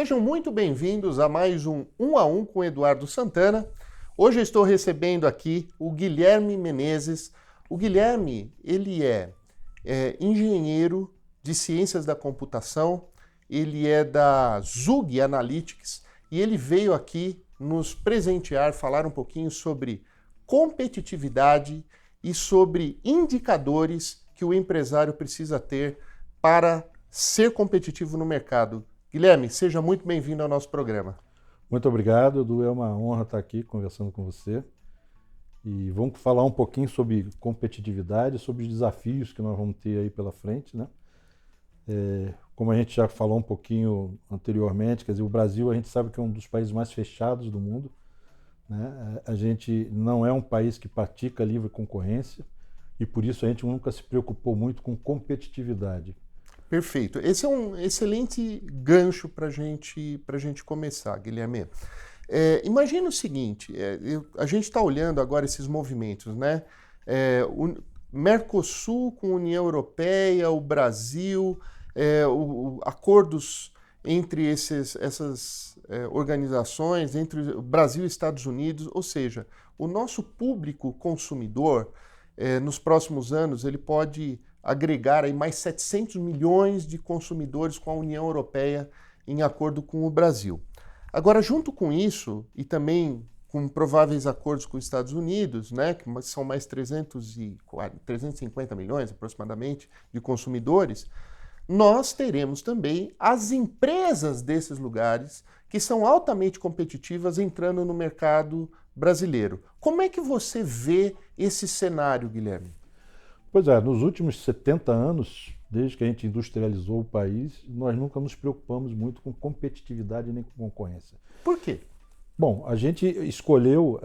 Sejam muito bem-vindos a mais um a um com Eduardo Santana. Hoje eu estou recebendo aqui o Guilherme Menezes. O Guilherme, ele é engenheiro de ciências da computação, ele é da Zug Analytics e ele veio aqui nos presentear, falar um pouquinho sobre competitividade e sobre indicadores que o empresário precisa ter para ser competitivo no mercado. Guilherme, seja muito bem-vindo ao nosso programa. Muito obrigado, Edu. É uma honra estar aqui conversando com você. E vamos falar um pouquinho sobre competitividade, sobre os desafios que nós vamos ter aí pela frente, né? Como a gente já falou um pouquinho anteriormente, quer dizer, o Brasil a gente sabe que é um dos países mais fechados do mundo, né? A gente não é um país que pratica livre concorrência e por isso a gente nunca se preocupou muito com competitividade. Perfeito. Esse é um excelente gancho para a gente começar, Guilherme. Imagina o seguinte, a gente está olhando agora esses movimentos, né? O Mercosul com a União Europeia, o Brasil, acordos entre essas organizações, entre o Brasil e Estados Unidos, ou seja, o nosso público consumidor, nos próximos anos, ele pode agregar aí mais 700 milhões de consumidores com a União Europeia em acordo com o Brasil. Agora, junto com isso, e também com prováveis acordos com os Estados Unidos, né, que são mais 350 milhões aproximadamente de consumidores, nós teremos também as empresas desses lugares que são altamente competitivas entrando no mercado brasileiro. Como é que você vê esse cenário, Guilherme? Pois é, nos últimos 70 anos, desde que a gente industrializou o país, nós nunca nos preocupamos muito com competitividade nem com concorrência. Por quê? Bom, a gente escolheu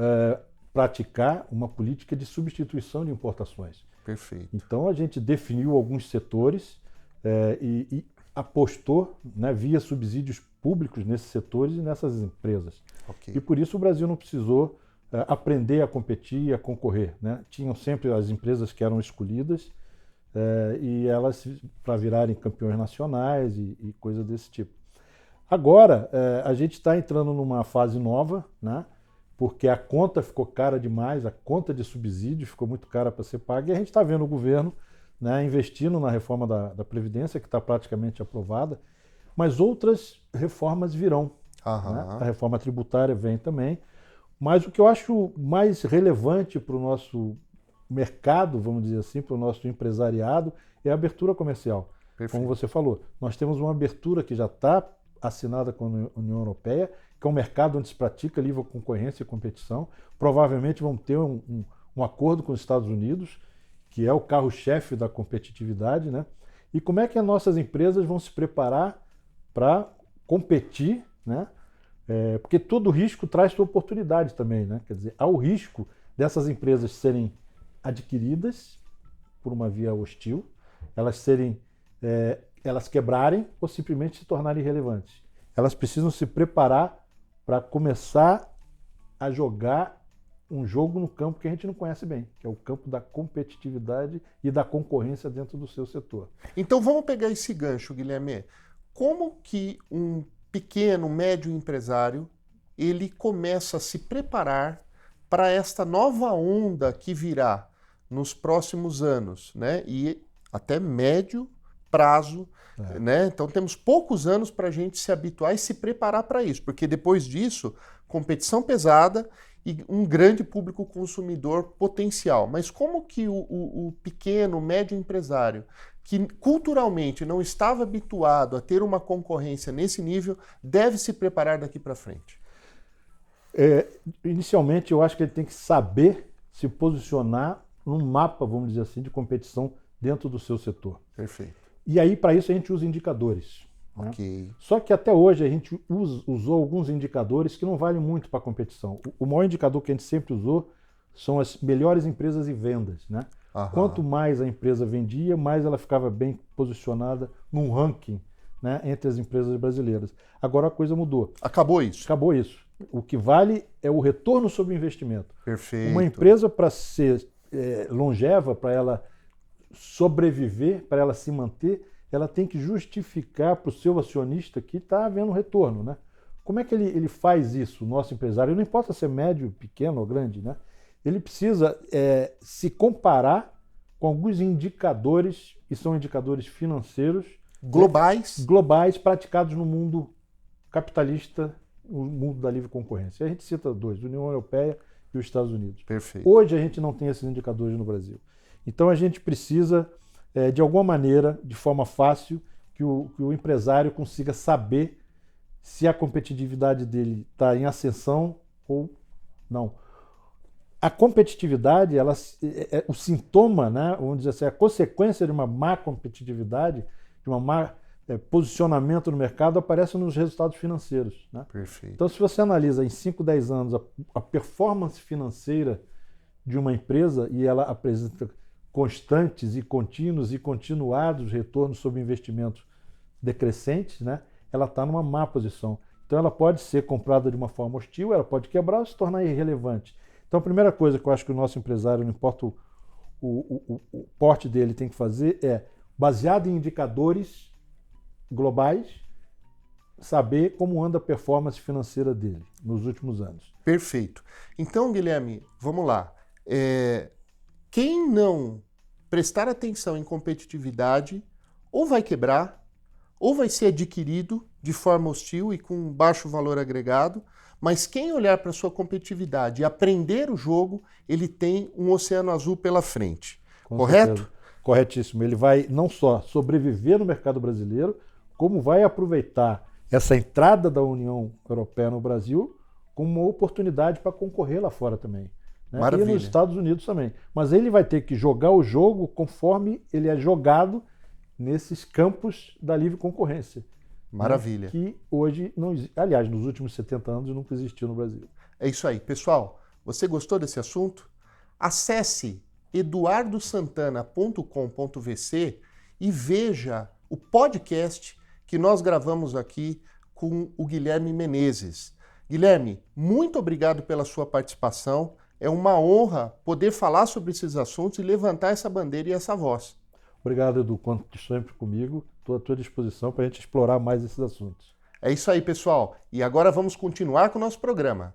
praticar uma política de substituição de importações. Perfeito. Então a gente definiu alguns setores e apostou, né, via subsídios públicos nesses setores e nessas empresas. Okay. E por isso o Brasil não precisou aprender a competir e a concorrer, né? Tinham sempre as empresas que eram escolhidas e elas para virarem campeões nacionais e coisas desse tipo. Agora a gente está entrando numa fase nova, né? Porque a conta ficou cara demais, a conta de subsídio ficou muito cara para ser paga e a gente está vendo o governo, né, investindo na reforma da Previdência, que está praticamente aprovada, mas outras reformas virão. Né? A reforma tributária vem também. Mas o que eu acho mais relevante para o nosso mercado, vamos dizer assim, para o nosso empresariado, é a abertura comercial. Perfeito. Como você falou, nós temos uma abertura que já está assinada com a União Europeia, que é um mercado onde se pratica livre concorrência e competição. Provavelmente vamos ter um acordo com os Estados Unidos, que é o carro-chefe da competitividade, né? E como é que as nossas empresas vão se preparar para competir, né? Porque todo risco traz sua oportunidade também, né? Quer dizer, há o risco dessas empresas serem adquiridas por uma via hostil, elas quebrarem ou simplesmente se tornarem irrelevantes. Elas precisam se preparar para começar a jogar um jogo no campo que a gente não conhece bem, que é o campo da competitividade e da concorrência dentro do seu setor. Então vamos pegar esse gancho, Guilherme. Como que um pequeno, médio empresário, ele começa a se preparar para esta nova onda que virá nos próximos anos, né? E até médio prazo, né? Então temos poucos anos para a gente se habituar e se preparar para isso, porque depois disso, competição pesada e um grande público consumidor potencial. Mas como que o pequeno, médio empresário, que culturalmente não estava habituado a ter uma concorrência nesse nível, deve se preparar daqui para frente? Inicialmente, eu acho que ele tem que saber se posicionar num mapa, vamos dizer assim, de competição dentro do seu setor. Perfeito. E aí, para isso, a gente usa indicadores. Okay. Né? Só que até hoje a gente usou alguns indicadores que não valem muito para a competição. O maior indicador que a gente sempre usou são as melhores empresas em vendas, né? Quanto mais a empresa vendia, mais ela ficava bem posicionada num ranking, né, entre as empresas brasileiras. Agora a coisa mudou. Acabou isso? Acabou isso. O que vale é o retorno sobre o investimento. Perfeito. Uma empresa, para ser longeva, para ela sobreviver, para ela se manter, ela tem que justificar para o seu acionista que está havendo retorno, né? Como é que ele faz isso, o nosso empresário? Não importa se é médio, pequeno ou grande, né? Ele precisa se comparar com alguns indicadores, que são indicadores financeiros globais praticados no mundo capitalista, no mundo da livre concorrência. A gente cita dois, a União Europeia e os Estados Unidos. Perfeito. Hoje a gente não tem esses indicadores no Brasil. Então a gente precisa, de alguma maneira, de forma fácil, que o empresário consiga saber se a competitividade dele está em ascensão ou não. A competitividade, o sintoma, né, vamos dizer assim, a consequência de uma má competitividade, de uma má posicionamento no mercado, aparece nos resultados financeiros, né? Perfeito. Então, se você analisa em 5, 10 anos a performance financeira de uma empresa e ela apresenta constantes e contínuos e continuados retornos sobre investimentos decrescentes, né, ela está numa má posição. Então, ela pode ser comprada de uma forma hostil, ela pode quebrar ou se tornar irrelevante. Então, a primeira coisa que eu acho que o nosso empresário, não importa o porte dele, tem que fazer é, baseado em indicadores globais, saber como anda a performance financeira dele nos últimos anos. Perfeito. Então, Guilherme, vamos lá. Quem não prestar atenção em competitividade ou vai quebrar, ou vai ser adquirido de forma hostil e com baixo valor agregado, mas quem olhar para a sua competitividade e aprender o jogo, ele tem um oceano azul pela frente. Com correto? Certeza. Corretíssimo. Ele vai não só sobreviver no mercado brasileiro, como vai aproveitar essa entrada da União Europeia no Brasil como uma oportunidade para concorrer lá fora também, né? Maravilha. E nos Estados Unidos também. Mas ele vai ter que jogar o jogo conforme ele é jogado nesses campos da livre concorrência. Maravilha. Né? Que hoje, não, aliás, nos últimos 70 anos nunca existiu no Brasil. É isso aí. Pessoal, você gostou desse assunto? Acesse eduardosantana.com.vc e veja o podcast que nós gravamos aqui com o Guilherme Menezes. Guilherme, muito obrigado pela sua participação. É uma honra poder falar sobre esses assuntos e levantar essa bandeira e essa voz. Obrigado, Edu, conte sempre comigo. Estou à tua disposição para a gente explorar mais esses assuntos. É isso aí, pessoal. E agora vamos continuar com o nosso programa.